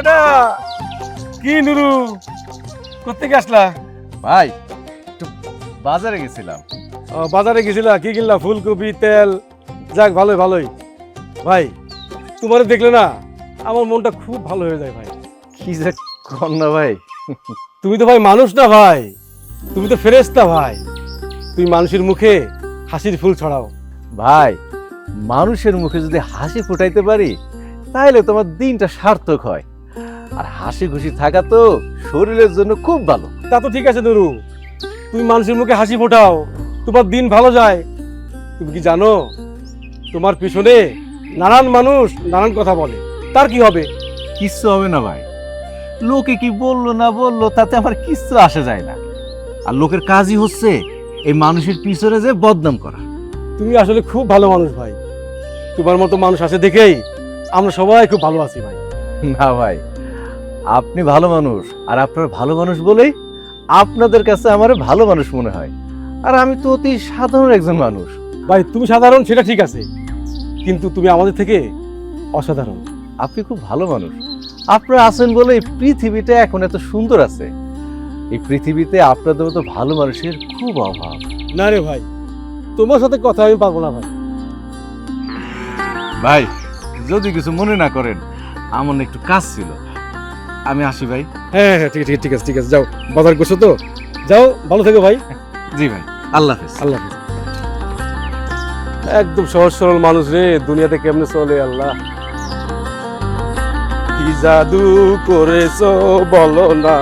বেটা কি নুরু কোত্থেকে আসলা? ভাই একটু বাজারে গেছিলাম। বাজারে গেছিলা, কি কিনলা? ফুলকপি, তেল? যাক, ভালোই ভালোই। ভাই তোমার দেখলে না আমার মনটা খুব ভালো হয়ে যায় ভাই। কি যে কর না ভাই। তুমি তো ভাই মানুষ না ভাই, তুমি তো ফেরেশতা ভাই। তুমি মানুষের মুখে হাসির ফুল ছড়াও। ভাই মানুষের মুখে যদি হাসি ফুটাইতে পারি তাহলে তোমার দিনটা সার্থক হয়। আর হাসি খুশি থাকা তো শরীরের জন্য খুব ভালো। তা তো ঠিক আছে নুরু, তুমি মানুষের মুখে হাসি ফোটাও, তোমার দিন ভালো যায়। তুমি কি জানো তোমার পিছনে নানান মানুষ নানান কথা বলে, তার কি হবে? কিচ্ছু হবে না ভাই। লোকে কি বললো না বললো তাতে আমার কিচ্ছু আসে যায় না। আর লোকের কাজই হচ্ছে এই মানুষের পিছনে যে বদনাম করা। তুমি আসলে খুব ভালো মানুষ ভাই, তোমার মতো মানুষ আছে দেখেই আমরা সবাই খুব ভালো আছি ভাই। না ভাই, আপনি ভালো মানুষ, আর আপনার ভালো মানুষ বলেই আপনাদের কাছে আমার ভালো মানুষ মনে হয়। আর আমি তো অতি সাধারণ একজন মানুষ। ভাই তুমি সাধারণ সেটা ঠিক আছে, কিন্তু তুমি আমাদের থেকে অসাধারণ। আপনি খুব ভালো মানুষ। আপনারা আছেন বলে এই পৃথিবীটা এখন এত সুন্দর আছে। এই পৃথিবীতে আপনাদের মতো ভালো মানুষের খুব অভাব। না রে ভাই, তোমার সাথে কথা আমি পারবো না ভাই। ভাই যদি কিছু মনে না করেন, আমার না একটু কাজ ছিল, আমি আসি ভাই। হ্যাঁ হ্যাঁ, ঠিক ঠিক ঠিক আছে ঠিক আছে, যাও, বাজার করছো তো, যাও, ভালো থেকো ভাই। জি ভাই, আল্লাহ হাফেজ। আল্লাহ হাফেজ। একদম সহজ সরল মানুষ রে, দুনিয়াতে কেমনে চলে আল্লাহ। কি জাদু করেছো বলো না,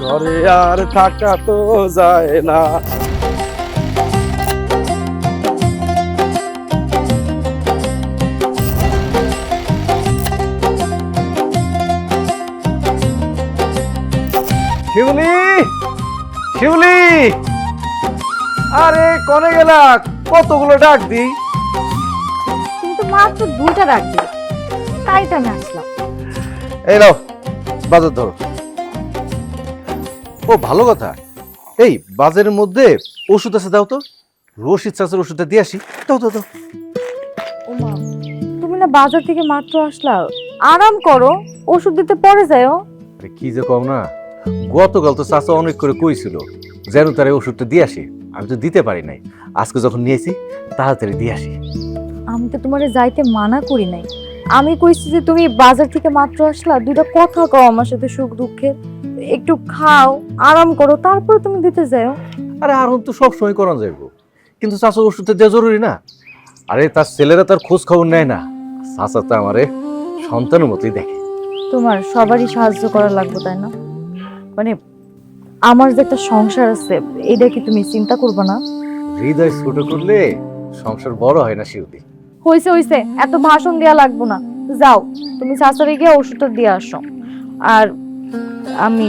ঘরে আর থাকা তো যায় না। শিউলি, শিউলি, আরে কোনে গেলা? কতগুলো ডাক দি। তুমি তো মাত্র 2টা রাখবে, তাই তো আমি আসলাম। এই নাও বাজার ধরো। ও ভালো কথা, এই বাজারের মধ্যে ওষুধ আছে, দাও তো। রশিদ চাষের ওষুধটা দিয়ে আসি। দাও দাও দাও। ও মা, তুমি না বাজার থেকে মাত্র আসলা, আরাম করো, ওষুধ দিতে পরে যাও। আরে কি যে কম না, গতকাল তো চাচা অনেক করে কইছিল যেন তার এই ওষুধটা দিয়ে আসি। আমি তো দিতে পারি নাই, আজকে যখন নিয়েছি তাড়াতাড়ি দিয়ে আসি। আমি তো তোমারে যাইতে মানা করি নাই, আমি কইছি যে তুমি বাজার থেকে মাত্র আসলা, 2টা কথা কও আমার সাথে সুখ দুঃখের, একটু খাও, আরাম করো, তারপর তুমি দিতে যাও। আরে আর তো সবসময় করানো যাইব, কিন্তু চাচার ওষুধটা দেওয়া জরুরি না। আরে তার ছেলেরা তার খোঁজ খবর নেয় না, চাচা তো আমারে সন্তানের মতোই দেখে। তোমার সবারই সাহায্য করা লাগবে তাই না? মানে আমার যে একটা সংসার আছে, এটা কি তুমি চিন্তা করবে না? হৃদয় ছোট করলে সংসার বড় হয় না শিউলি। হইছে হইছে, এত ভাষণ দেয়া লাগবো না, যাও তুমি শাশুড়ি গিয়ে ওষুধটা দিয়ে আসো, আর আমি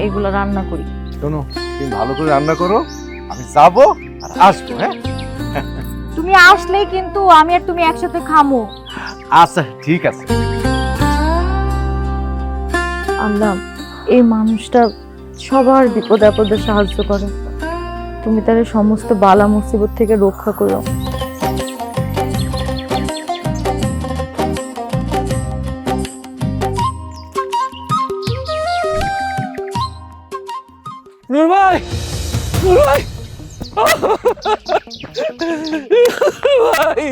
এগুলো রান্না করি। শোনো, তুমি ভালো করে রান্না করো, আমি যাবো আর আসবো। হ্যাঁ তুমি আসলেই কিন্তু আমি আর তুমি একসাথে খামো। আচ্ছা ঠিক আছে। আল্লাহ, এই মানুষটা সবার বিপদে আপদে সাহায্য করে, তুমি তার সমস্ত বালা মুসিবত থেকে রক্ষা করো। নূর ভাই, নূর ভাই, ভাই,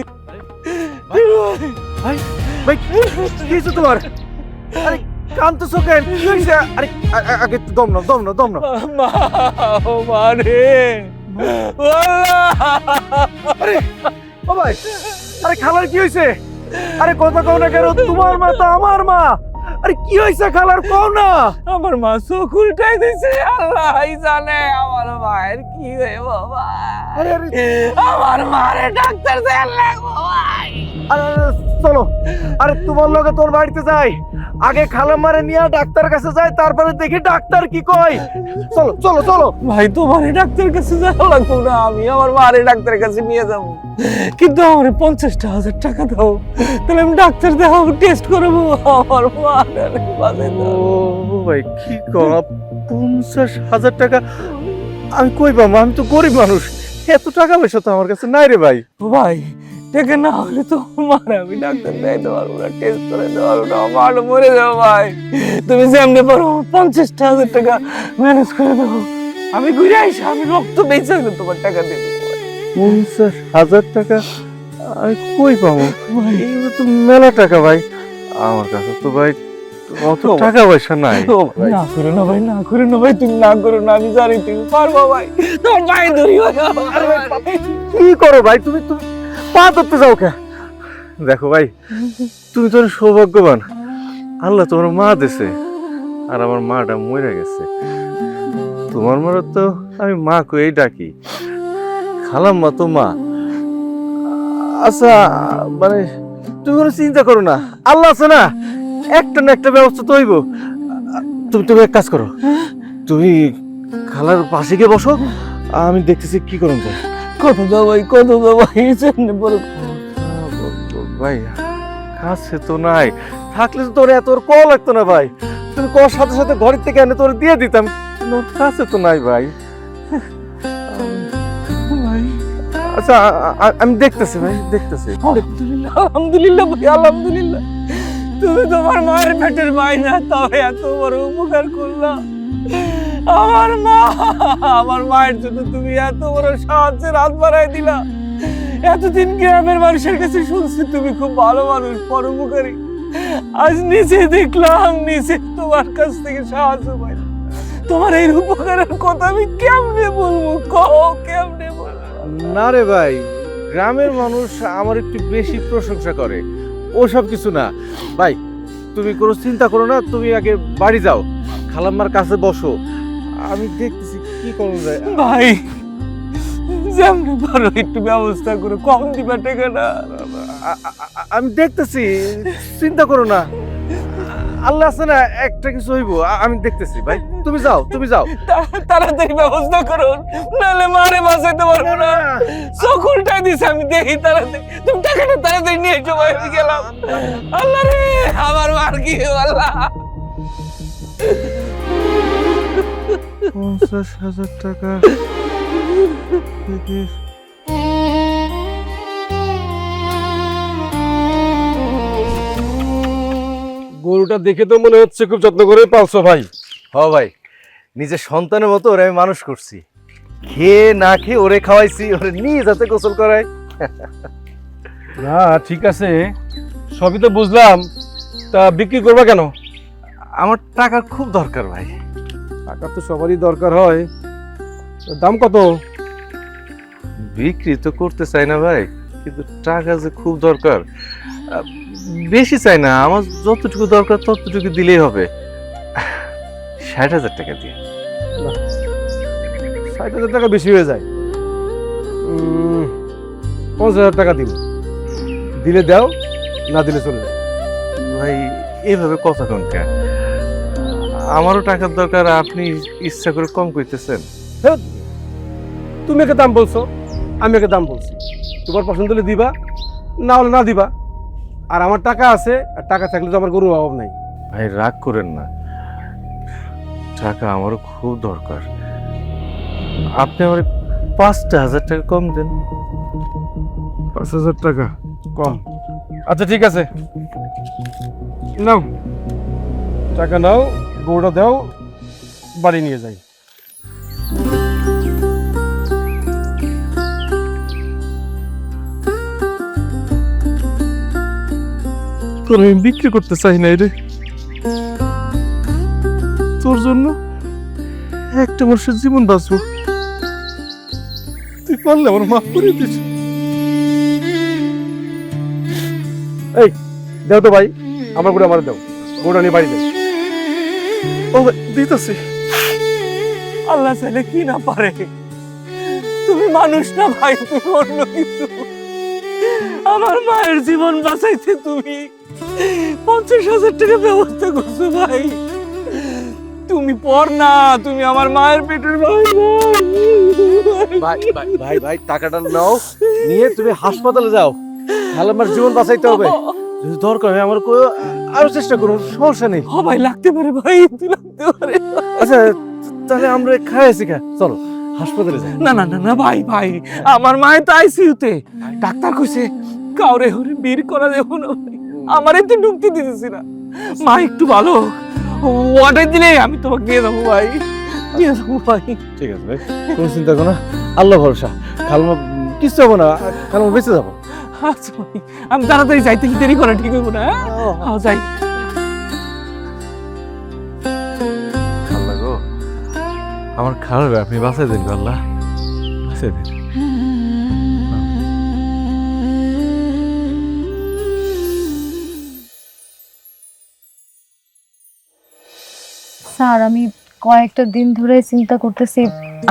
ভাই ভাই কি হয়েছে তোমার? আরে কাঁদতেছো কেন? কি হয়েছে? আরে আগে দম নাও, দম নাও, দম নাও। মা, ও মা রে, আরে ও ভাই, আরে খালার কি হয়েছে? আরে কথা কও না কেন? তোমার মা তো আমার মা। আরে কি হয়েছে খালার, কও না। আমার মা চোখ উল্টাই দিছে, আল্লাহই জানে আমার মায়ের কি হয়ে বাবা। আরে আরে আমার মারে ডাক্তার দেন লাগবো ভাই। আরে চলো, আরে তোমার লগে তোর বাড়িতে যাই, আগে খালা মারে নিয়ে ডাক্তার কাছে যাই, তারপরে দেখি ডাক্তার কি কয়। চলো চলো চলো। ভাই তোমার ডাক্তারের কাছে যাওয়া লাগবো না, আমি আমার মারে ডাক্তারের কাছে নিয়ে যাবো, কিন্তু আমার 50,000 টাকা দাও, তাহলে আমি ডাক্তার দেখাবো, টেস্ট করবো, আমার মারে বাঁচে দাও। ও ভাই কি করা, 50,000 টাকা আমি কই পাবো? আমি তো গরিব মানুষ, এত টাকা পয়সা তো আমার কাছে নাই রে ভাই। ভাই টাকা না হলে তো আমার আমি ডাক্তার দেখাইতে পারবো না, টেস্ট করাইতে পারবো না, আমার মরে যাবো ভাই। তুমি যেমনি পারো 50,000 টাকা ম্যানেজ করে দাও, আমি ঘুরে আইসা আমি রক্ত বেঁচে হলে তোমার টাকা দিয়ে দেবো ভাই। 50,000 টাকা আমি কই পাবো? এগুলো তো মেলা টাকা ভাই, আমার কাছে তো ভাই অত টাকা পয়সা নাই। ও ভাই, না করো না ভাই, না করো না ভাই, তুমি না করো না, আমি জানি তুমি পারবো ভাই, তোমার ভাই ধরি ভাই। কি করো ভাই তুমি? তুমি পা ধরতে যাও কে? দেখো ভাই, তুমি তো অনেক সৌভাগ্যবান, আল্লাহ তোমার মা দিছে, আর আমার মাটা মরে গেছে। তোমার মারা তো আমি মা কই ডাকি, খালাম্মা তো মা। আচ্ছা মানে তুমি কোনো চিন্তা করো না, আল্লাহ আছে না, একটা না একটা ব্যবস্থা তো হইব। তুমি তুমি এক কাজ করো, তুমি খালার পাশে গিয়ে বসো, আমি দেখতেছি কি করুন যায়। কত দাও ভাই, কত দাও ভাই, সামনে বলো। ভাই কাছে তো নাই, থাকলে তো তোর এত কল লাগতো না ভাই, তুমি কর সাথে সাথে ঘরের থেকে এনে তোর দিয়ে দিতাম, তোর কাছে তো নাই ভাই। ভাই আচ্ছা আমি দেখতেছি ভাই, দেখতেছি। আলহামদুলিল্লাহ, আলহামদুলিল্লাহ ভাই, আলহামদুলিল্লাহ। তুমি তোমার মায়ের পেটের মাই না, তবে এত বড় উপকার করলা আমার মা। আমার মায়ের জন্য তুমি এত বড় সাহায্যের হাত বাড়াই দিলা। এতদিন গ্রামের মানুষের কাছে শুনছি তুমি খুব ভালো মানুষ, পরোপকারী। আজ নিজে দেখলাম, নিজে তোমার কাছ থেকে সাহায্য পাইলাম। তোমার এই উপকারের কথা আমি কেমনে বলবো, কও কেমনে বলবো? না রে ভাই, গ্রামের মানুষ আমার একটু বেশি প্রশংসা করে, ওসব কিছু না ভাই, তুমি কোনো চিন্তা করো না, তুমি আগে বাড়ি যাও, খালাম্মার কাছে বসো, আমি দেখতেছি কি করো যায়। ভাই যেমনি পারো একটু ব্যবস্থা করো, কম দিবা টাকাটা। আমি দেখতেছি, চিন্তা করো না, আল্লাহ আছে না, একটা কিছু হইব, আমি দেখতেছি ভাই, তুমি যাও, তুমি যাও। তাড়াতাড়ি ব্যবস্থা করো, নাহলে মারে বাঁচাইতে পারবো না। চকুলটা দিছে আমি দেখি, তাড়াতাড়ি তুমি টাকাটা তাড়াতাড়ি নিয়ে এসো ভাই, আমি গেলাম। আল্লাহ রে, আমার মার কি আল্লাহ। 50,000 টাকা গরুটা দেখে তো মনে হচ্ছে খুব যত্ন করে পালছো ভাই। হ ভাই, নিজের সন্তানের মতো ওরে আমি মানুষ করছি, খেয়ে না খেয়ে ওরে খাওয়াইছি, ওরে নিয়ে যাতে গোসল করাই। না ঠিক আছে, সবই তো বুঝলাম, তা বিক্রি করবা কেন? আমার টাকার খুব দরকার ভাই। টাকা তো সবারই দরকার হয়, তো দাম কত? বিক্রি তো করতে চাই না ভাই, কিন্তু টাকা যে খুব দরকার, বেশি চাই না, আমার যতটুকু দরকার ততটুকু দিলেই হবে। 60,000 টাকা দিয়ে। 60,000 টাকা বেশি হয়ে যায়। 50,000 টাকা দিব, দিলে দাও, না দিলে চলে যায়। ভাই এভাবে কথা কন কেন? আমারও টাকার দরকার, আপনি ইচ্ছা করে কম কইতেছেন। তুমি একে দাম বলছো, আমি একে দাম বলছি, তোমার পছন্দ হলে দিবা, না হলে না দিবা। আর আমার টাকা আছে, আর টাকা থাকলে তো আমার গরুর অভাব নাই। ভাই রাগ করেন না, টাকা আমারও খুব দরকার, আপনি আমার 5,000 টাকা কম দেন। 5,000 টাকা কম? আচ্ছা ঠিক আছে, নাও টাকা, নাও গরুটা দাও, বাড়ি নিয়ে যাই। তোর আমি বিক্রি করতে চাই না রে, তোর জন্য একটা মানুষের জীবন বাঁচবো, তুই পারলে আমার মাফ করে দিস। এই দাও তো ভাই, আমার করে আমার দাও, গোটা নিয়ে বাড়ি যাই। ও ভাই দিতেছি। আল্লাহ চাইলে কি না পারে, তুমি মানুষ না ভাই, তুমি অন্য কিছু। আমার মায়ের জীবন বাঁচাইতে তুমি 50,000 টাকা ব্যবস্থা করছো ভাই। তুমি পর না, তুমি আমার মায়ের পেটের ভাই। ভাই ভাই ভাই ভাই টাকাটা নাও, নিয়ে তুমি হাসপাতালে যাও, খালাম্মার জীবন বাঁচাইতে হবে, যদি দরকার হয় আমার আরো চেষ্টা করুন, সমস্যা নেই। হ ভাই, লাগতে পারে ভাই, তুই লাগতে পারে। আচ্ছা তাহলে আমরা খাইছি কা, চলো হাসপাতালে যাই। না না না না ভাই, ভাই আমার মায়ের তো আইসিইউতে, ডাক্তার কইছে কাউরে হরে বের করা যাবো না ভাই, আমার তো ঢুকতে দিতেছি না। মা একটু ভালো অর্ডার দিলে আমি তোমাকে দিয়ে দেবো ভাই, দিয়ে দেবো ভাই। ঠিক আছে ভাই, কোনো চিন্তা করো না, আল্লাহ ভরসা। খালমা কিছু হবো না, খালমা বেঁচে যাবো। আচ্ছা ভাই, আমি তাড়াতাড়ি যাইতে কি দেরি করা ঠিক হইব না? হ্যাঁ যাই। আল্লাহ গো, আমার খারাপ আপনি বাঁচাই দেন গো আল্লাহ, বাঁচাই দেন। স্যার আমি কয়েকটা দিন ধরে চিন্তা করতেছি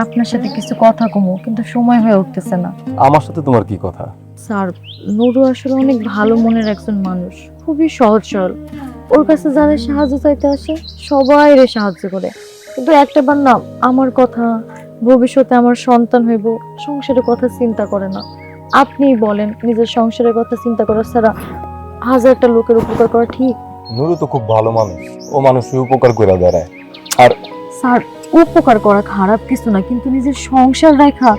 আপনার সাথে কিছু কথা কমো, কিন্তু সময় হয়ে উঠতেছে না। আমার সাথে তোমার কি কথা? স্যার নুরু আসলে অনেক ভালো মনের একজন মানুষ, খুবই সহজ সরল। ওর কাছে যারা সাহায্য চাইতে আসে সবাই সাহায্য করে, কিন্তু একটা বার না আমার কথা, ভবিষ্যতে আমার সন্তান হইব, সংসারের কথা চিন্তা করে না। আপনিই বলেন, নিজের সংসারের কথা চিন্তা করা ছাড়া হাজারটা লোকের উপকার করা ঠিক? নুরু তো খুব ভালো মানুষ, ও মানুষের উপকার করে দাঁড়ায়। স্যার উপকার করা খারাপ কিছু না, কিন্তু নিজের সংসার রেখা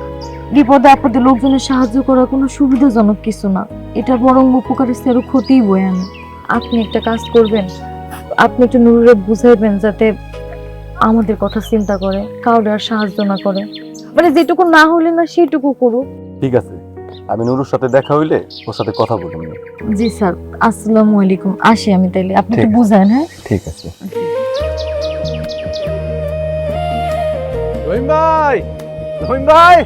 বিপদে আপদে লোকজনের সাহায্য করা কোনো সুবিধাজনক কিছু না। এটা বরং উপকারের চেয়ে ক্ষতিই বয়ে আনে। আপনি একটা কাজ করবেন, আপনি একটু নুরুরে বুঝাইবেন যাতে আমাদের কথা চিন্তা করে, কাউকে আর সাহায্য না করে, মানে যেটুকু না হলে না সেটুকু করুক। ঠিক আছে, আমি নুরুর সাথে দেখা হইলে ওর সাথে কথা বলবো। জি স্যার, আসসালামু আলাইকুম। আসি আমি তাইলে, আপনি একটু ঠিক আছে। বুঝান। হ্যাঁ ঠিক আছে। রহিম ভাই, রহিম ভাই,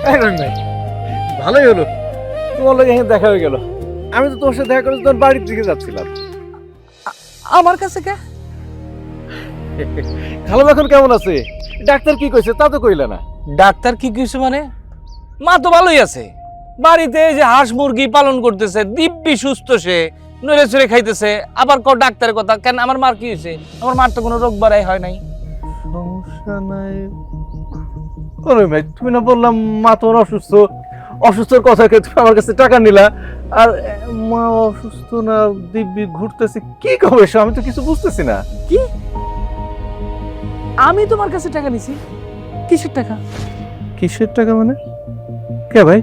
এই রহিম ভাই, ভালোই হলো তোমার লোক এখানে দেখা হয়ে গেল। আমি তো তোমার সাথে দেখা করে তোমার বাড়ির দিকে যাচ্ছিলাম। আমার কাছে কে? খালাম এখন কেমন আছে? ডাক্তার কি কইছে তা তো কইলে না। ডাক্তার কি কিছু মানে? মা তো ভালোই আছে, বাড়িতে এই যে হাঁস মুরগি পালন করতেছে, দিব্যি সুস্থ, সে নড়ে চড়ে খাইতেছে। আবার কও ডাক্তারের কথা কেন? আমার মার কি হয়েছে? আমার মার তো কোনো রোগ বাড়াই হয় নাই। সমস্যা নাই। ও রহিম ভাই, তুমি না বললাম মা তোমার অসুস্থ, অসুস্থর কথা কে তুমি আমার কাছে টাকা নিলা, আর মা অসুস্থ না দিব্যি ঘুরতেছে, কি কবে এসব? আমি তো কিছু বুঝতেছি না। কি? আমি তোমার কাছে টাকা নিছি? কিসের টাকা? কিসের টাকা মানে? কে ভাই,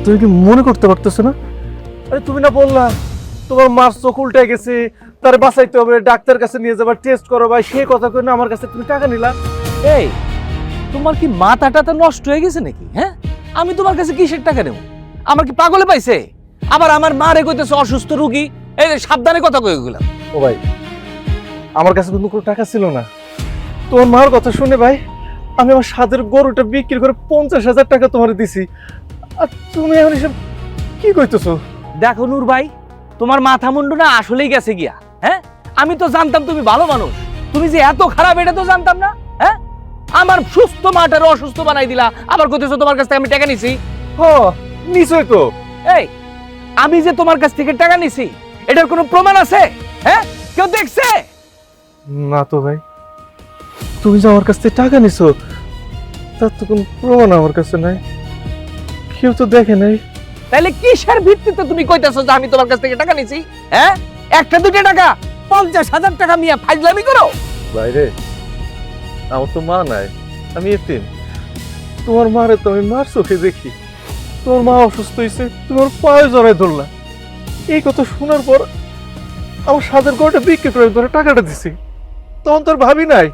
তুমি কি মনে করতে পারতেছো না? আরে তুমি না বললা তোমার মার চোখ উল্টে গেছে, তার বাঁচাইতে হবে, ডাক্তার কাছে নিয়ে যাবার, টেস্ট করো ভাই, সেই কথা কই না আমার কাছে তুমি টাকা নিলা। এই তোমার কি মাথাটা তো নষ্ট হয়ে গেছে নাকি? হ্যাঁ, আমি তোমার কাছে কিসের টাকা নেব? আমার কি পাগলে পাইছে? আবার আমার মারে কইতেছে অসুস্থ রোগী, এই যে সাবধানে কথা কই গেলাম। ও ভাই, আমার কাছে কিন্তু কোনো টাকা ছিল না। তোমার মার কথা শুনে ভাই আমি আমার সাদের গরুটা বিক্রি করে 50,000 টাকা তোমার দিছি, আর তুমি এখন এসব কি কইতেছো? দেখো নূর ভাই, তোমার মাথা মুন্ডু না আসলেই গেছে গিয়া। হ্যাঁ, আমি তো জানতাম তুমি ভালো মানুষ, তুমি যে এত খারাপ এটা তো জানতাম না। হ্যাঁ, আমার সুস্থ মাটারে অসুস্থ বানাই দিলা, আবার কইতেছো তোমার কাছ থেকে আমি টাকা নিছি। হ, নিশ্চয় তো। এই আমি যে তোমার কাছ থেকে টাকা নিছি এটার কোনো প্রমাণ আছে? হ্যাঁ, কেউ দেখছে? না তো ভাই, তুমি যে আমার কাছ থেকে টাকা নিছো তার তো কোনো প্রমাণ আমার কাছে নাই, কেউ তো দেখে নাই। তাহলে কিসের ভিত্তিতে তুমি কইতেছো যে আমি তোমার কাছ থেকে টাকা নিছি? হ্যাঁ, একটা দুটো টাকা, 50,000 টাকা মিয়া ফাইজলামি করো? বাইরে আমার তো মা নাই, আমি এতিম। তোমার মারে তো আমি মার চোখে দেখি, তোমার মা অসুস্থ হয়েছে, তোমার পায়ে জড়ায় ধরলা। এই কথা শোনার পর আমার সাদের গরুটা বিক্রি করে ধরে টাকাটা দিছি। তখন তোর ভাবি নাই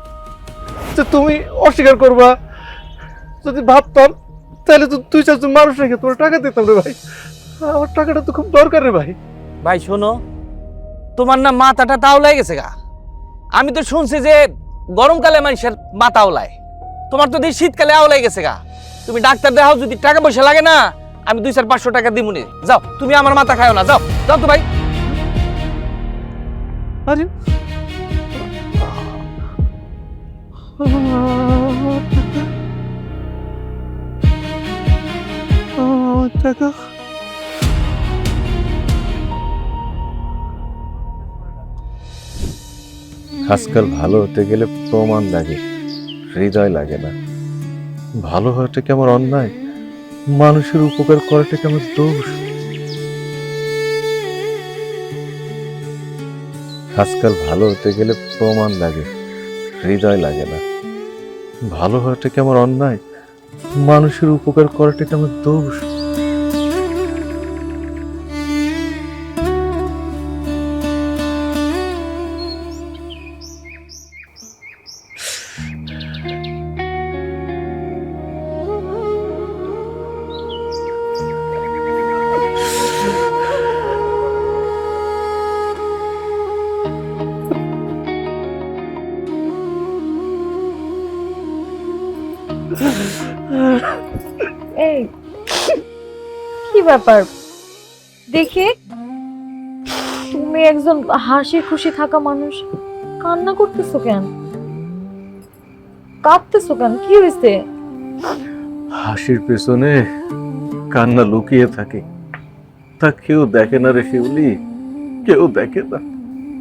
যে তুমি অস্বীকার করবা। যদি ভাবতাম তাহলে তো 2-4 মানুষ রেখে তোমার টাকা দিতাম রে ভাই। আমার টাকাটা তো খুব দরকার রে ভাই। ভাই শোনো, তোমার না মাথাটা তাওলাই গেছে গা। আমি তো শুনছি যে গরমকালে মানুষের মাথা আওলায়, তোমার তো দেখি শীতকালে আওলাই গেছে গা। তুমি ডাক্তার দেখাও, যদি টাকা পয়সা লাগে না আমি 200-500 টাকা দিমুনি। যাও, তুমি আমার মাথা খাও না, যাও যাও তো ভাই। আরে টাকা আজকাল ভালো হতে গেলে প্রমাণ লাগে, হৃদয় লাগে না। ভালো হওয়াটা কি আমার অন্যায়? মানুষের উপকার করাটা কি আমার দোষ? আজকাল ভালো হতে গেলে প্রমাণ লাগে, হৃদয় লাগে না। ভালো হওয়াটা কি আমার অন্যায়? মানুষের উপকার করাটা কি আমার দোষ? এই কি ব্যাপার দেখে, তুমি একজন হাসি খুশি থাকা মানুষ কান্না করতেছো কেন, কাঁদতেছো কেন, কি হয়েছে? হাসির পেছনে কান্না লুকিয়ে থাকে, তা কেউ দেখে না রে শিউলি, কেউ দেখে না।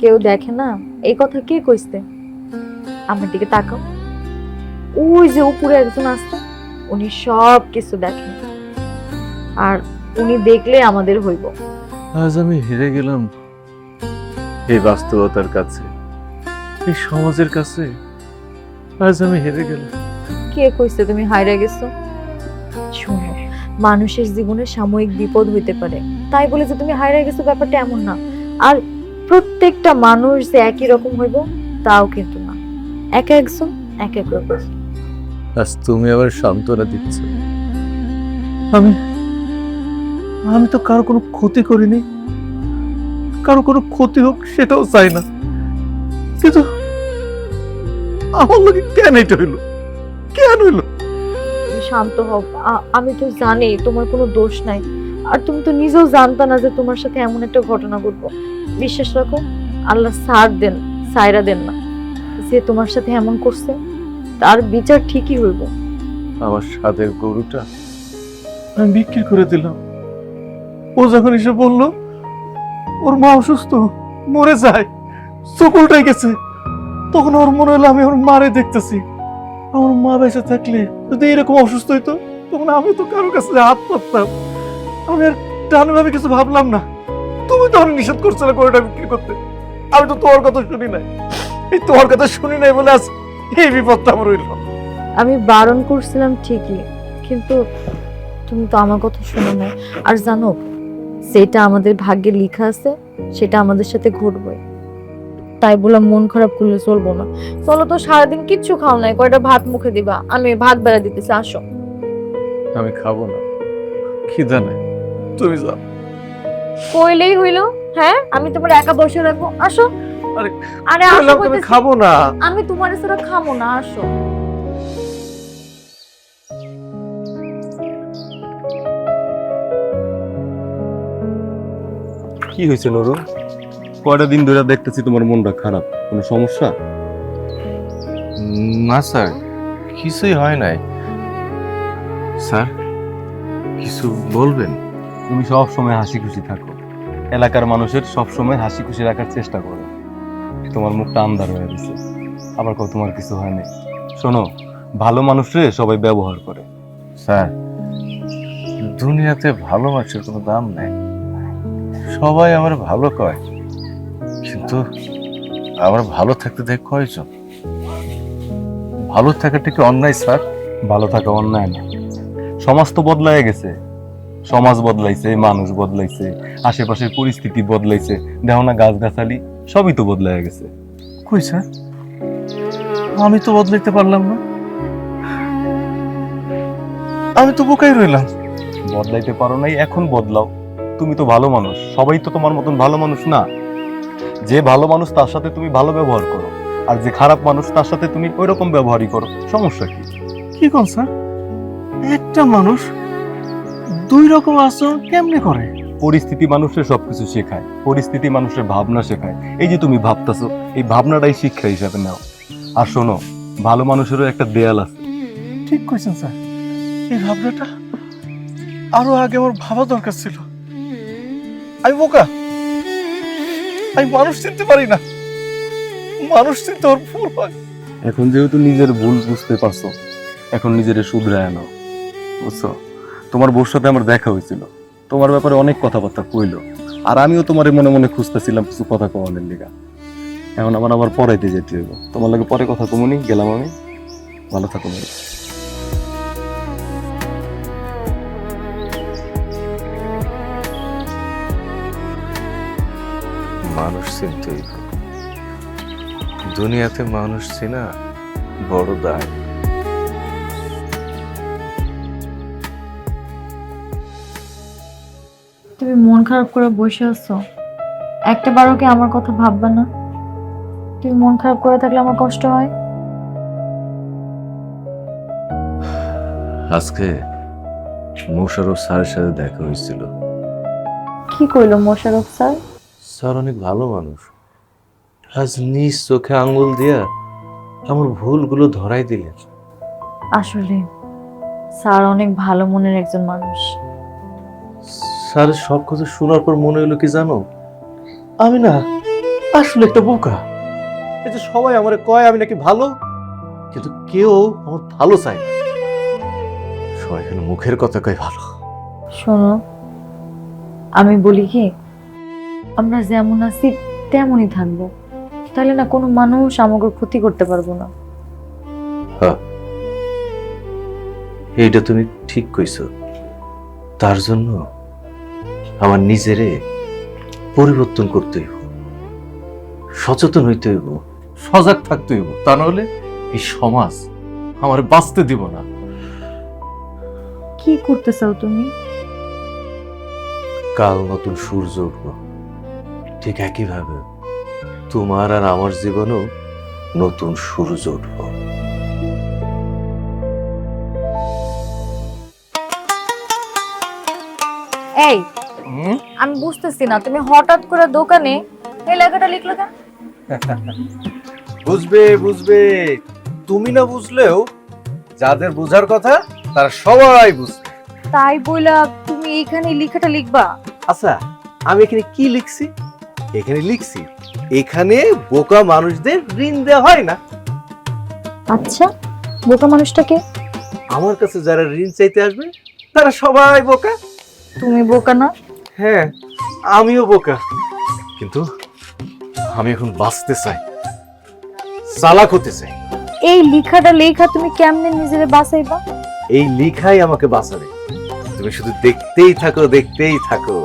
কেউ দেখে না এই কথা কে কইছে? আমার দিকে তাকাও, ওই যে উপরে একজন আছে, উনি সব কিছু দেখেন, আর উনি দেখলে আমাদের হইব। আজ আমি হেরে গেলাম এই বাস্তবতার কাছে, এই সমাজের কাছে। আজ আমি হেরে গেলাম। কে কইছে তুমি হাইরা গেছো? শোনো, মানুষের জীবনে সাময়িক বিপদ হইতে পারে, তাই বলে যে তুমি হাইরা গেছো ব্যাপারটা এমন না। আর প্রত্যেকটা মানুষ যে একই রকম হইব তাও কিন্তু না, এক একজন এক এক রকম। আজ তুমি আবার সান্ত্বনা দিচ্ছ। আমি আমি তো কারো কোনো ক্ষতি করিনি, কারো কোনো ক্ষতি হোক সেটাও চাই না, কিন্তু আমার লোকে কেন এটা হইলো, কেন হইলো? তুমি শান্ত হও, আমি তো জানি তোমার কোনো দোষ নাই, আর তুমি তো নিজেও জানতা না যে তোমার সাথে এমন একটা ঘটনা ঘটবো। বিশ্বাস রাখো, আল্লাহ সার দেন, সায়রা দেন না। যে তোমার সাথে এমন করছে তার বিচার ঠিকই হইব। আমার স্বাদের গরুটা আমি বিক্রি করে দিলাম। ও যখন এসে বললো ওর মা অসুস্থ, মরে যায়, চোখ উল্টাই গেছে, তখন ওর মনে হলো আমি ওর মারে দেখতেছি। আমার মা বেঁচে থাকলে যদি এরকম অসুস্থ হইতো, তখন আমি তো কারোর কাছে হাত পাততাম। আমি আর টানে ভাবে কিছু ভাবলাম না। তুমি তো অনেক নিষেধ করছিলে গরুটা বিক্রি করতে, আমি তো তোমার কথা শুনি নাই। এই তোমার কথা শুনি নাই বলে আজ এই বিপদটা আমার হইল। আমি বারণ করছিলাম ঠিকই, কিন্তু তুমি তো আমার কথা শুনো না। আর জানো, সেটা আমাদের ভাগ্যে লেখা আছে, সেটা আমাদের সাথে ঘটবে। তাই বললাম মন খারাপ করলে চলবো না। চলো তো, সারাদিন কিচ্ছু খাও নাই, কয়টা ভাত মুখে দিবা, আমি ভাত বেড়া দিতেছি, আসো। আমি খাবো না, খিদা নাই, তুমি যাও। কইলেই হইলো, হ্যাঁ আমি তোমার একা বসে রাখবো, আসো। আরে, আরে আসো বললাম তো আমি কইতেছি। খাবো না। আমি তোমার সাথে খাবো না, আসো। কি হয়েছে নুরু? কয়টা দিন ধরে দেখতেছি তোমার মনটা খারাপ, কোনো সমস্যা? না স্যার, কিছুই হয় নাই। স্যার, কিছু বলবেন? তুমি সব সময় হাসি খুশি থাকো, এলাকার মানুষের সব সময় হাসি খুশি রাখার চেষ্টা করো। তোমার মুখটা আন্ধার হয়ে গেছে, আবার কও তোমার কিছু হয় নাই। শোনো, ভালো মানুষরে সবাই ব্যবহার করে। স্যার, দুনিয়াতে ভালো মানুষের কোনো দাম নেই। সবাই আমার ভালো কয়, কিন্তু আমার ভালো থাকতে দেখ কয়জন? ভালো থাকাটা কি অন্যায় স্যার? ভালো থাকা অন্যায় না। সমাজ তো বদলায় গেছে, সমাজ বদলাইছে, মানুষ বদলাইছে, আশেপাশের পরিস্থিতি বদলাইছে, দেখো না গাছগাছালি সবই তো বদলায় গেছে। কই স্যার, আমি তো বদলাইতে পারলাম না, আমি তো বোকাই রইলাম। বদলাইতে পারো নাই, এখন বদলাও। তুমি তো ভালো মানুষ, সবাই তো তোমার মতন ভালো মানুষ না। যে ভালো মানুষ তার সাথে তুমি ভালো ব্যবহার করো, আর যে খারাপ মানুষ তার সাথে তুমি ওই রকম ব্যবহারই করো। সমস্যা কি? কি কোন স্যার, একটা মানুষ দুই রকম আচরণ কেমনে করে? পরিস্থিতি মানুষের সবকিছু শেখায়, পরিস্থিতি মানুষের ভাবনা শেখায়। এই যে তুমি ভাবতেছো, এই ভাবনাটাই শিক্ষা হিসাবে নাও। আর শোনো, ভালো মানুষেরও একটা দেয়াল আছে। ঠিক কইছেন স্যার, এই ভাবনাটা আরো আগে আমার ভাবা দরকার ছিল। আমি বোকা, আমি মানুষ চিনতে পারি না, মানুষ চিনতে ওর ভুল হয়। এখন যেহেতু নিজের ভুল বুঝতে পারছো, এখন নিজের শুধরায় নাও, বুঝছো? তোমার বউর সাথে আমার দেখা হয়েছিল, তোমার ব্যাপারে অনেক কথাবার্তা কইলো, আর আমিও তোমার মনে মনে খুঁজতেছিলাম কিছু কথা কমানোর লিগা। এখন আমার আবার পড়াইতে যেতে হইব, তোমার লাগে পরে কথা কমুনি, গেলাম আমি। ভালো থাকো মেয়ে। মানুষ চিনতে হইব, দুনিয়াতে মানুষ চিনা বড় দায়। তুমি মন খারাপ করে বসে আছো, একটা বারও কি আমার কথা ভাববা না? তুমি মন খারাপ করে থাকলে আমার কষ্ট হয়। আজকে মোশাররফ স্যারের সাথে দেখা হয়েছিল। কি কইলো মোশাররফ স্যার? স্যার অনেক ভালো মানুষ। আজ নিজ চোখে আঙ্গুল দিয়া আমার ভুলগুলো ধরাই দিলেন। আসলে স্যার অনেক ভালো মনের একজন মানুষ। স্যারের সব কথা শোনার পর মনে হলো কি জানো, আমি না আসলে একটা বোকা। এই যে সবাই আমারে কয় আমি নাকি ভালো, কিন্তু কেউ আমার ভালো চায় না। সবাই এখানে মুখের কথা কয় ভালো। শোনো, আমি বলি কি, আমরা যেমন আছি তেমনই থাকবো, তাহলে না কোনো মানুষ আমাকে ক্ষতি করতে পারবো না। হ্যাঁ, এইটা তুমি ঠিক কইছো। তার জন্য আমার নিজেরে পরিবর্তন করতে হইব, সচেতন হইতে হইব, সজাগ থাকতে হইব। তা নাহলে এই সমাজ আমার বাঁচতে দিব না। কি করতে চাও তুমি? কাল নতুন সূর্য উঠব, ঠিক একইভাবে তোমার আর আমার জীবনেও নতুন সূর্য উঠব। এই, আমি বুঝতেছি না, তুমি হঠাৎ করে দোকানে এই লেখাটা লিখলে কেন? বুঝবে বুঝবে, তুমি না বুঝলেও যাদের বোঝার কথা তারা সবাই বুঝবে। তাই বইলা তুমি এইখানে এই লেখাটা লিখবা? আচ্ছা, আমি এখানে কি লিখছি? এখানে লিখছি এখানে বোকা মানুষদের ঋণ দেওয়া হয় না। আচ্ছা, বোকা মানুষটাকে? আমার কাছে যারা ঋণ চাইতে আসবে তারা সবাই বোকা। তুমি বোকা না? হ্যাঁ, আমিও বোকা, কিন্তু আমি এখন বাঁচতে চাই, চালাক হতে চাই। এই লেখাটা লেখা তুমি কেমনে নিজেরে বাঁচাইবা? এই লেখাই আমাকে বাঁচাবে। তুমি শুধু দেখতেই থাকো, দেখতেই থাকো।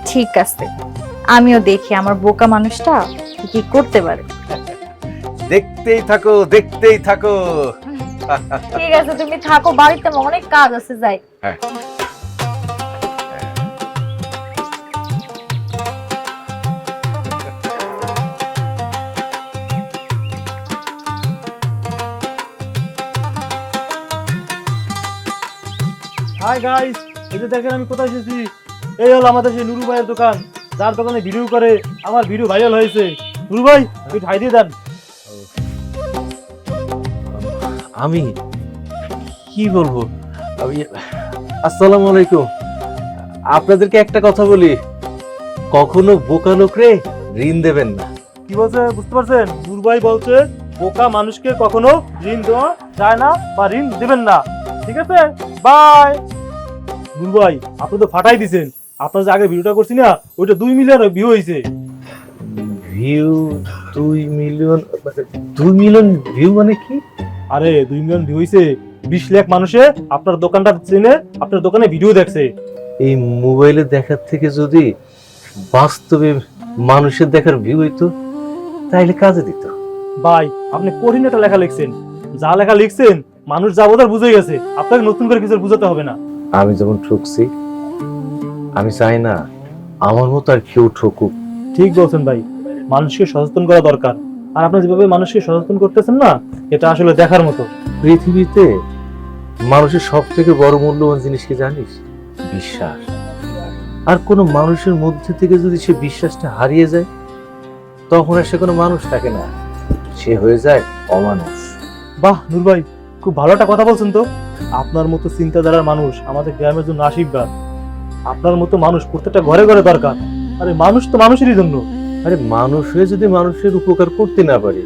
ঠিক আছে, আমিও দেখি আমার বোকা মানুষটা কি করতে পারে। দেখতেই থাকো, দেখতেই থাকো। ঠিক আছে, তুমি থাকো, বাড়িতে আমার অনেক কাজ আছে, যাই। হ্যাঁ। হাই গাইস, এই যে দেখেন আমি কোথায় এসেছি। এই হলো আমাদের সেই নুরু ভাইয়ের দোকান, যার দোকানে ভিডিও করে আমার ভিডিও ভাইরাল হয়েছে। নুরু ভাই, একটু ঠাই দিয়ে দেন। আমি কি বলবো? আসসালামু আলাইকুম। আপনাদেরকে একটা কথা বলি, কখনো বোকা লোকরে ঋণ দেবেন না। কি বলছে বুঝতে পারছেন? নুরু ভাই বলছে বোকা মানুষকে কখনো ঋণ দেওয়া যায় না বা ঋণ দেবেন না। ঠিক আছে, বাই। নুরু ভাই, আপনি তো ফাটাই দিছেন। আপনার যে আগে ভিডিওটা করছি না, ওইটা 2 মিলিয়ন ভিউ হয়েছে। View 2 million? 2 মিলিয়ন ভিউ মানে কি? আরে 2 মিলিয়ন ভিউ হয়েছে, 20 লাখ মানুষে আপনার দোকানটা চিনে আপনার দোকানে ভিডিও দেখছে। এই মোবাইলে দেখার থেকে যদি বাস্তবে মানুষের দেখার ভিউ হইতো তাইলে কাজে দিত। ভাই, আপনি কঠিন একটা লেখা লিখছেন, যা লেখা লিখছেন মানুষ যা বোঝার বুঝে গেছে, আপনাকে নতুন করে কিছু বুঝাতে হবে না। আমি যেমন ঠকছি, আমি চাই না আমার মতো আর কেউ ঠকুক। ঠিক বলছেন ভাই, মানুষকে সচেতন করা দরকার। আর আপনি যেভাবে মানুষকে সচেতন করতেছেন না, এটা আসলে দেখার মতো। পৃথিবীতে মানুষের সব থেকে বড় মূল্যবান জিনিস কি জানিস? বিশ্বাস। আর কোনো মানুষের মধ্যে থেকে যদি সে বিশ্বাসটা হারিয়ে যায়, তখন আর সে কোনো মানুষ থাকে না, সে হয়ে যায় অমানুষ। বাহ নূর ভাই, খুব ভালো একটা কথা বলছেন তো। আপনার মতো চিন্তাধারার মানুষ আমাদের গ্রামের জন্য আশীর্বাদ। আপনার মতো মানুষ প্রত্যেকটা ঘরে ঘরে দরকার। আরে মানুষ তো মানুষেরই জন্য। আরে মানুষ হয়ে যদি মানুষের উপকার করতে না পারি,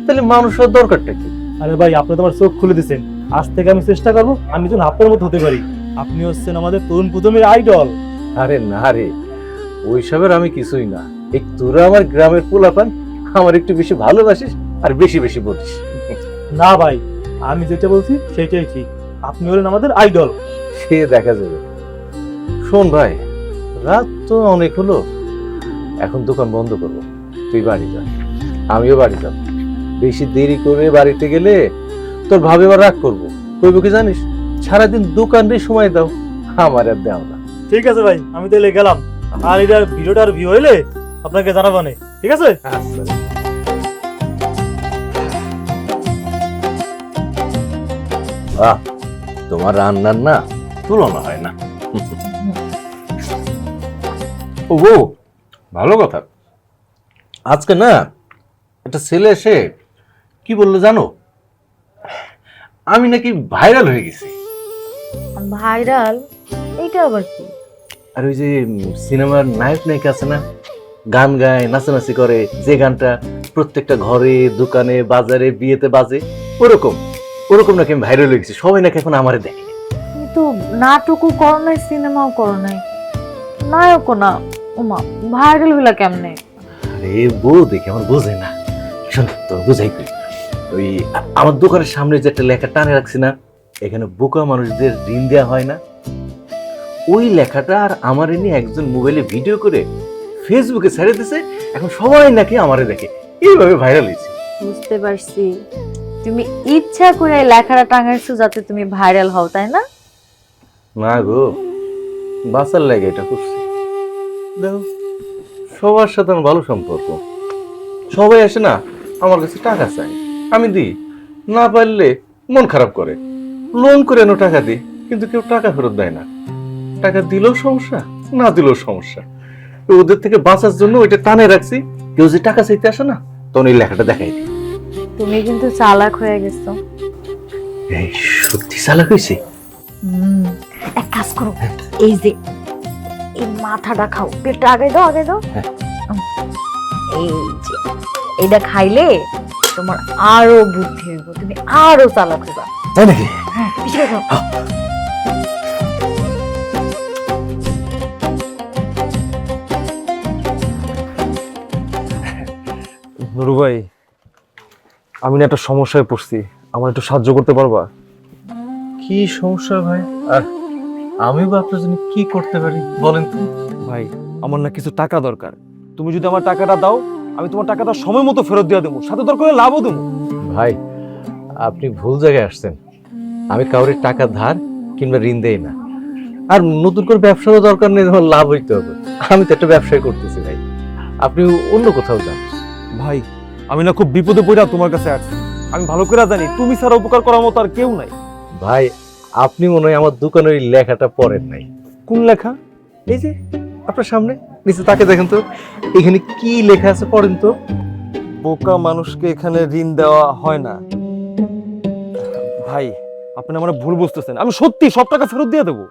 তাহলে মানুষ হওয়ার দরকারটা কি? আরে ভাই, আপনি তো আমার চোখ খুলে দিচ্ছেন। আজ থেকে আমি চেষ্টা করবো আমি যেন আপনার মতো হতে পারি। আপনি হচ্ছেন আমাদের তরুণ প্রজন্মের আইডল। আরে না রে, ওইসবের আমি কিছুই না। এই তোরা আমার গ্রামের পোলাপান, আমার একটু বেশি ভালোবাসিস আর বেশি বেশি বলিস। না ভাই, আমি যেটা বলছি সেটাই ঠিক। আপনি হলেন আমাদের আইডল। সে দেখা যাবে। শোন ভাই, রাত তো অনেক হলো, এখন দোকান বন্ধ করবো। তুই বাড়ি যা, আমিও বাড়ি যাব। বেশি দেরি করে বাড়িতে গেলে তোর ভাবে আবার রাগ করবো। কইব কি জানিস, সারাদিন দোকানে সময় দাও, আমার আর দাও না। ঠিক আছে ভাই, আমি তাহলে গেলাম। আর এটা ভিডিওটা আর ভিউ হইলে আপনাকে জানাবানে, ঠিক আছে? আচ্ছা। তোমার রান্নার না তুলনা হয় না। ও গো, ভালো কথা। আজকে না একটা ছেলে এসে কি বললো জানো, আমি নাকি ভাইরাল হয়ে গেছি। ভাইরাল? এটা আবার কি? আর ওই যে সিনেমার নায়ক নায়িকা আছে না, গান গায়, নাচানাচি করে, যে গানটা প্রত্যেকটা ঘরে, দোকানে, বাজারে, বিয়েতে বাজে, ওরকম ওরকম নাকি আমি ভাইরাল হয়ে গেছি। সবাই নাকি এখন আমারে দেখে। তুমি তো নাটকও করো নাই, সিনেমাও করো নাই, নায়কও না। ওমা, ভাইরাল হইলা কেমনে? আরে বউ দেখে আমার বোঝে না, শোন তো বুঝাই কই। ওই আমার দোকানের সামনে যে একটা লেখা টানে রাখছি না, এখানে বোকা মানুষদের ঋণ দেওয়া হয় না, ওই লেখাটা আর আমার নিয়ে একজন মোবাইলে ভিডিও করে ফেসবুকে ছেড়ে দিছে। এখন সবাই নাকি আমারে দেখে, এইভাবে ভাইরাল হয়েছে। বুঝতে পারছি, তুমি ইচ্ছা করে এই লেখাটা টাঙাইছো যাতে তুমি ভাইরাল হও, তাই না? না গো, বাঁচার লাগে এটা করছি। দেখো, সবার সাথে আমার ভালো সম্পর্ক, সবাই আসে না আমার কাছে টাকা চাই, আমি দিই, না পারলে মন খারাপ করে, লোন করে এনে টাকা দিই, কিন্তু কেউ টাকা ফেরত দেয় না। টাকা দিলেও সমস্যা, না দিলেও সমস্যা। তো ওদের থেকে বাঁচার জন্য ওইটা টানে রাখছি, কেউ যে টাকা চাইতে আসে না তখন এই লেখাটা দেখাই দিই। তুমি কিন্তু চালাক হয়ে গেছো। এই সত্যি চালাক হয়েছে। এক কাজ করো, এই যে এই মাথাটা খাও, পেটটা আগে দাও, আগে দাও। এই যে এটা খাইলে তোমার আরো বুদ্ধি হইব, তুমি আরো চালাক হইবা। তাই নাকি? হ্যাঁ, পিছিয়ে যাও। নুরু ভাই, আমি না একটা সমস্যায় পড়ছি, আমার একটু সাহায্য করতে পারবা? কি সমস্যা ভাই? আর আমি বা আপনার জন্য কি করতে পারি বলেন তো? ভাই, আমার না কিছু টাকা দরকার। তুমি যদি আমার টাকাটা দাও, আমি তোমার টাকাটা সময় মতো ফেরত দিয়ে দেবো, সাথে দরকার হলে লাভও দেবো। ভাই, আপনি ভুল জায়গায় আসছেন। আমি কাউরে টাকা ধার কিংবা ঋণ দেই না। আর নতুন করে ব্যবসারও দরকার নেই, তোমার লাভ হইতে হবে। আমি তো একটা ব্যবসায় করতেছি ভাই, আপনি অন্য কোথাও যান। ভাই, আমি না খুব বিপদে পড়া তোমার কাছে আসছি। আমি ভালো করে জানি তুমি ছাড়া উপকার করার মতো আর কেউ নাই। ভাই, আপনি মনে হয় আমার দোকানের ওই লেখাটা পড়েন নাই। কোন লেখা? এই যে আপনার সামনে, নিচে তাকে দেখেন তো, এখানে কি লেখা আছে পড়েন তো। বোকা মানুষকে এখানে ঋণ দেওয়া হয় না। ভাই, আপনি আমার ভুল বুঝতেছেন, আমি সত্যি সব টাকা ফেরত দিয়ে দেবো।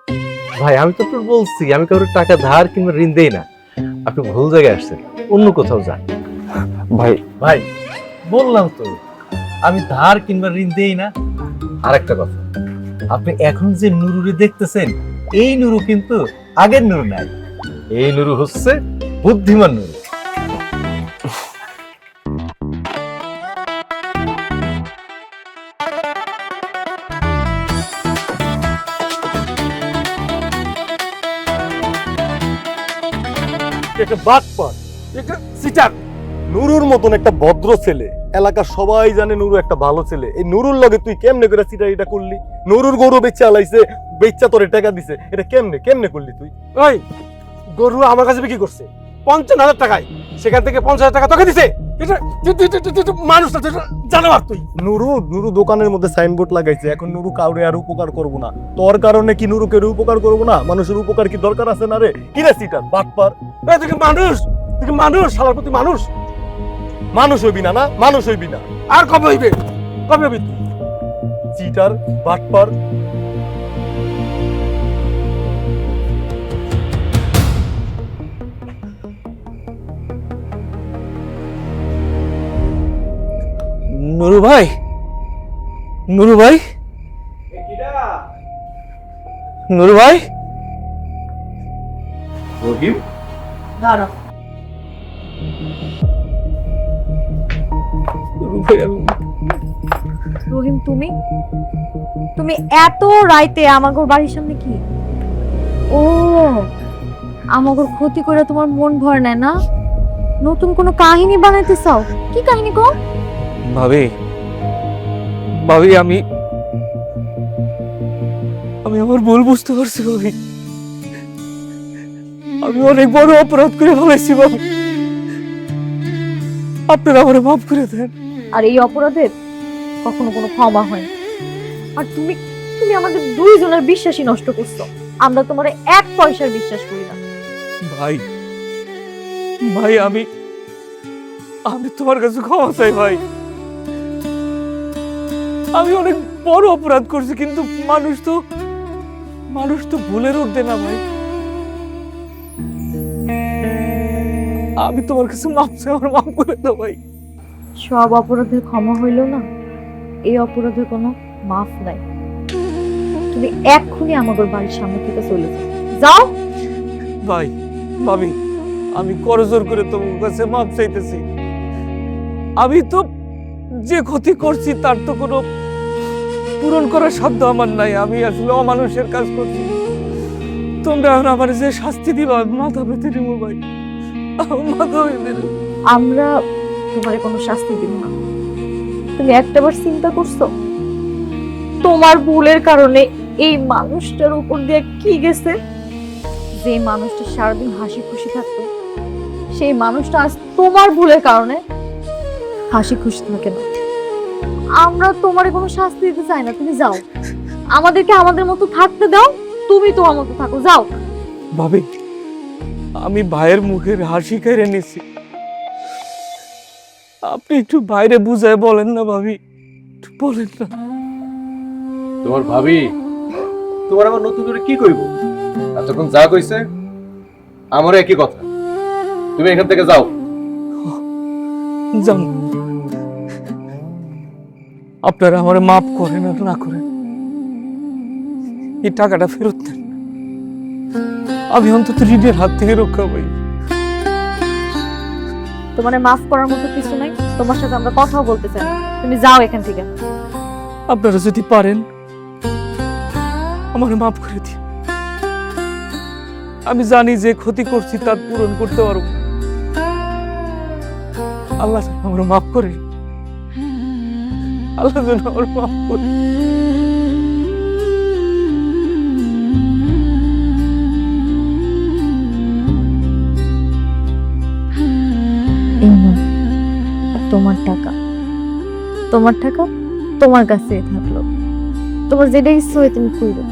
ভাই, আমি তো আপনার বলছি আমি কারোর টাকা ধার কিংবা ঋণ দেই না। আপনি ভুল জায়গায় আসছেন, অন্য কোথাও যান। ভাই, ভাই, বললাম তো আমি ধার কিংবা ঋণ দেই না। আর একটা কথা, আপনি এখন যে নুরুরে দেখতেছেন, এই নুরু কিন্তু আগের নুরু নাই। এই নুরু হচ্ছে বুদ্ধিমান নুরু। একটা বাটপার, একটা সিটার। নুরুর মতন একটা ভদ্র ছেলে, এলাকার সবাই জানে নুরু একটা ভালো ছেলে। এই নুরুর লগে তুই কেমনে করে সিটারিটা করলি? নুরুর গরু বেচা আলাইছে, বেচা তোরে টাকা দিছে, এটা কেমনে কেমনে করলি তুই? ওই গরু আমার কাছে বিক্রি করছে ৫৫,০০০ টাকায়, সেখান থেকে ৫০,০০০ টাকা তোকে দিছে। এটা মানুষ না, তুই জানোয়ার তুই। নুরু নুরু দোকানের মধ্যে সাইনবোর্ড লাগাইছে, এখন নুরু কাউরে আর উপকার করবো না। তোর কারণে কি নুরু কেউ উপকার করবো না? মানুষের উপকার কি দরকার আছে না রে? কি রে সিটার বাটপার? এই তুই কি মানুষ? তুই কি মানুষ? শালার প্রতি মানুষ? মানুষ হইবি না? না মানুষ হইবি না? আর কবে হইবে? কবে হইবি তুই? চিটার বাটপার। নুরু ভাই, নুরু ভাই, নুরু ভাই। রহিম, দাঁড়াও। রহিম, তুমি তুমি এত রাইতে আমাগোর বাড়ির সামনে কি? ও, আমাগোর ক্ষতি করে তোমার মন ভরে নেয় না? নতুন কোনো কাহিনী বানাইতে চাও? কি কাহিনী গো? ভাবি, ভাবি, আমি আমার ভুল বুঝতে পারছি ভাবি। আমি অনেক বড় অপরাধ করে ফেলেছি ভাবি, আপনারা আমারে মাফ করে দেন। আর এই অপরাধের কখনো কোনো ক্ষমা হয় না। আর তুমি তুমি আমাদের দুইজনের বিশ্বাসই নষ্ট করছো। আমরা তোমার এক পয়সার বিশ্বাস করি না। ভাই ভাই আমি আমি তোমার কাছে ক্ষমা চাই ভাই। আমি অনেক বড় অপরাধ করছি, কিন্তু মানুষ তো ভুলের উঠবে না ভাই। আমি তোমার কাছে মাপ চাই, আমার মাফ করে দাও ভাই। সব অপরাধের ক্ষমা হইল না, এই অপরাধের কোনো মাফ নাই। তুমি এক্ষুনি আমাদের বাড়ির সামনে থেকে চলে যাও। যাও। ভাই ভাবি, আমি করজোর করে তোমার কাছে মাপ চাইতেছি। আমি তো যে ক্ষতি করছি তার তো কোনো পূরণ করার সাধ্য আমার নাই। আমি আসলে অমানুষের কাজ করছি। তোমরা এখন আমার যে শাস্তি দিবা, আমি মাথা পেতে নেব ভাই, আমার মাথা পেতে নেব। আমরা তোমার কোনো শাস্তি দিব না। তুমি একটাবার চিন্তা করছো তোমার ভুলের কারণে এই মানুষটার উপর দিয়ে কি গেছে? যে মানুষটা সারাদিন হাসি খুশি থাকতো, সেই মানুষটা আজ তোমার ভুলের কারণে হাসি খুশি থাকে না। আমরা তোমার কোনো শাস্তি দিতে চাই না। তুমি যাও, আমাদেরকে আমাদের মতো থাকতে দাও। তুমি তোমার মতো থাকো, যাও। ভাবি, আমি ভাইয়ের মুখের হাসি কেড়ে নিছি। আপনি একটু বাইরে বুঝায় বলেন না ভাবি, একটু বলেন না। তোমার ভাবি তোমার আবার নতুন করে কি কইব? এতক্ষণ যা কইছে আমারও একই কথা। তুমি এখান থেকে যাও। যান, আপনারা আমার মাফ করেন আর না করেন, এই টাকাটা ফেরত দেন। আমি অন্তত ঋণের হাত থেকে রক্ষা পাই। তোমার মাফ করার মতো কিছু নাই। তোমার সাথে আমরা কথাও বলতে চাই না। তুমি যাও এখান থেকে। আপনারা যদি পারেন আমার মাফ করে দিন। আমি জানি যে ক্ষতি করছি তার পূরণ করতে পারবো। আল্লাহ যেন আমার মাফ করে, আল্লাহ যেন আমার মাফ করে। এই নাও, তোমার টাকা। তোমার টাকা তোমার কাছে থাকলো। তোমার যেটা ইচ্ছে হয় তুমি কইরো।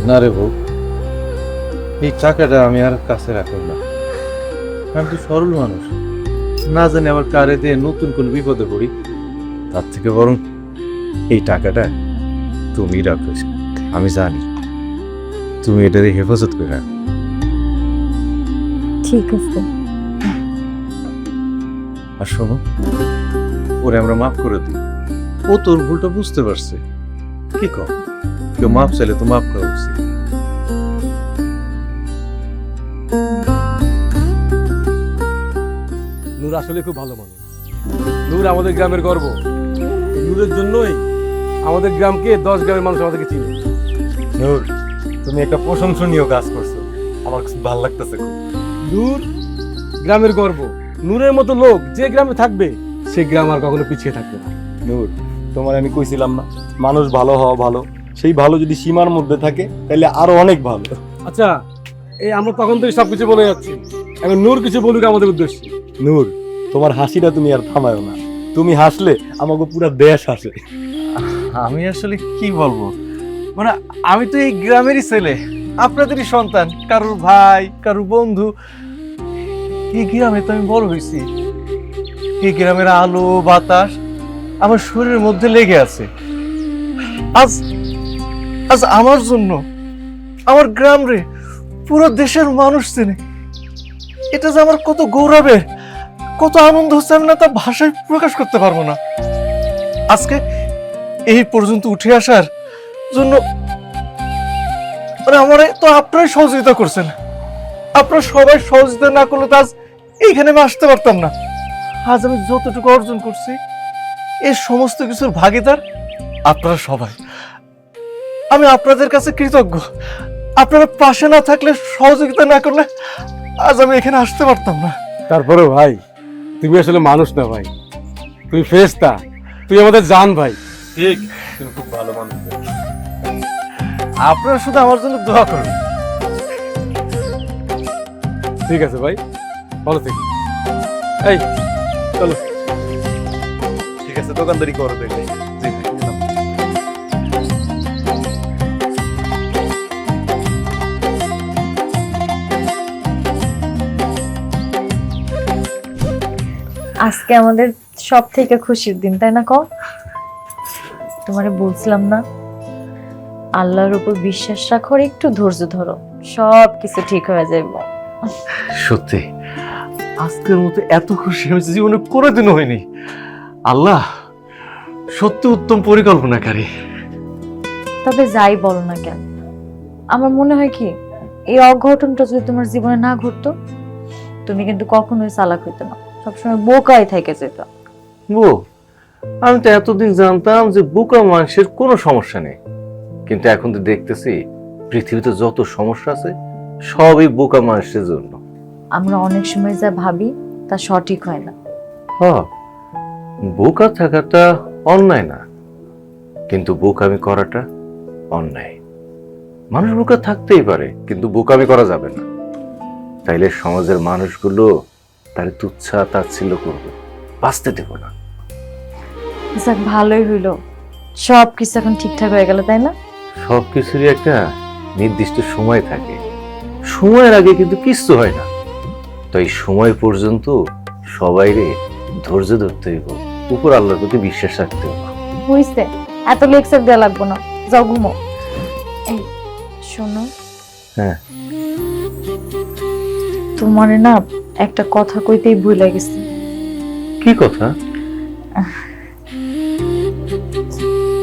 না রে বউ, এই টাকাটা আমি আর কাছে রাখব না। আমি তো সরল মানুষ, না জানি আবার কারে দিয়ে নতুন কোন বিপদে পড়ি। তার থেকে বরং এই টাকাটা তুমি রাখো। আমি জানি তুমি এটারে হেফাজত করে রাখো। ঠিক আছে। আর শোনো, ওরে আমরা মাফ করে দিই। ও তোর ভুলটা বুঝতে পারছে। কি কর, কেউ মাফ চাইলে তো মাফ করা উচিত। নূর আসলে খুব ভালো মানুষ। নূর আমাদের গ্রামের গর্ব। এই নূরের জন্যই আমাদের গ্রামকে 10 গ্রামের মানুষ আমাদেরকে চিনে। নূর, তুমি একটা প্রশংসনীয় কাজ করছো, আমার খুব ভালো লাগতেছে। নূর গ্রামের গর্ব। নূরের মতো লোক যে গ্রামে থাকবে সে গ্রাম আর কখনো পিছিয়ে থাকবে না। নূর, তোমার আমি কইছিলাম না, মানুষ ভালো হওয়া ভালো, সেই ভালো যদি সীমার মধ্যে থাকে তাহলে আরো অনেক ভালো। আচ্ছা, এই আমরা তখন থেকে সবকিছু বলে যাচ্ছি, এখন নূর কিছু বলুক আমাদের উদ্দেশ্যে। নূর, তোমার হাসিটা তুমি আর থামায়ো না। তুমি হাসলে আমাকে পুরো দেশ হাসে। আমি আসলে কি বলবো, মানে আমি তো এই গ্রামেরই ছেলে, আপনাদেরই সন্তান, কারোর ভাই, কারোর বন্ধু। এই গ্রামে তো আমি বড় হয়েছি। এই গ্রামের আলো বাতাস আমার শরীরের মধ্যে লেগে আছে। আজ আজ আমার জন্য আমার গ্রাম রে পুরো দেশের মানুষ চেনে। এটা যে আমার কত গৌরবের, কত আনন্দ হচ্ছে, আমি না তা ভাষায় প্রকাশ করতে পারবো না। আজকে এই পর্যন্ত উঠে আসার জন্য মানে আমার তো আপনারাই সহযোগিতা করছেন। আপনারা সবাই সহযোগিতা না করলে তো আজ এইখানে আমি আসতে পারতাম না। আজ আমি যতটুকু অর্জন করছি এই সমস্ত কিছুর ভাগিদার আপনারা সবাই। আমি আপনাদের কাছে কৃতজ্ঞ। আপনারা পাশে না থাকলে, সহযোগিতা না করলে আজ আমি এখানে আসতে পারতাম না। তারপরে ভাই, তুমি আসলে মানুষ না ভাই, তুমি ফেরেশতা, তুই আমাদের জান ভাই। ঠিক, তুমি খুব ভালো মানুষ। আপনারা শুধু আমার জন্য দোয়া করুন। ঠিক আছে ভাই, ভালো থেকো। এই চলো। ঠিক আছে, দোকানদারি করো তাইলে। জি, আজকে আমাদের সব থেকে খুশির দিন, তাই না? কও, তোমারে বলছিলাম না, আল্লাহর উপর বিশ্বাস রাখো আর একটু ধৈর্য ধরো, সব কিছু ঠিক হয়ে যাবে। সত্যি আজকের মতো এত খুশি আমি জীবনে কোনোদিনও হয়নি। আল্লাহ সত্যি উত্তম পরিকল্পনাকারী। তবে যাই বলো না কেন, আমার মনে হয় কি, এই অঘটনটা যদি তোমার জীবনে না ঘটতো, তুমি কিন্তু কখনোই চালাক হইতো না, সবসময় বোকাই থেকে যেত। বউ, আমি তো এতদিন জানতাম যে বোকা মানুষের কোনো সমস্যা নেই, কিন্তু এখন তো দেখতেছি পৃথিবীতে যত সমস্যা আছে সবই বোকা মানুষের জন্য। আমরা অনেক সময় যা ভাবি তা সঠিক হয় না। হ্যাঁ, বোকা থাকাটা অন্যায় না, কিন্তু বোকামি করাটা অন্যায়। মানুষ বোকা থাকতেই পারে, কিন্তু বোকামি করা যাবে না। তাইলে সমাজের মানুষগুলো তার তুচ্ছা তাচ্ছিল্য করবে, বাঁচতে দেব না। যাক, ভালোই হইলো, সব কিছু এখন ঠিকঠাক হয়ে গেল, তাই না? সবকিছুরই একটা নির্দিষ্ট সময় থাকে, সময়ের আগে কিন্তু কিচ্ছু হয় না। তাই সময় পর্যন্ত সবাই ধৈর্য ধরতে হইব, উপর আল্লাহর প্রতি বিশ্বাস রাখতে হইব। হইছে, এত লেকচার দেওয়া লাগবো না, যাও ঘুমো। এই শোনো, হ্যাঁ। তোমারে না একটা কথা কইতেই ভুলে গেছি। কি কথা?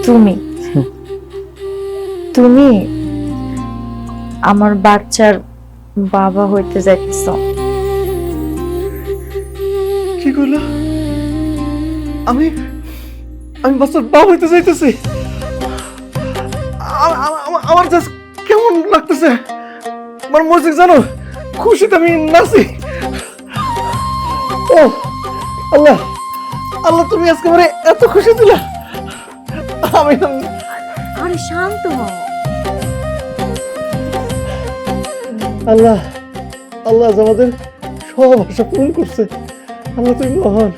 তুমি তুমি আমার বাচ্চার বাবা হইতে যাইতেছ। কি কইলা? আমি আমি বাচ্চার বাবা হইতে যাইতেছি? আমার জাস্ট কেমন লাগতেছে, আমার মজিক জানো, খুশিতে আমি নাচি। ও আল্লাহ, আল্লাহ তুমি আজকে আমারে এত খুশি দিলা। আমি আরে শান্ত হও। আল্লাহ, আল্লাহ আজ আমাদের সব আশা পূরণ করছে। আল্লাহ তুমি মহান।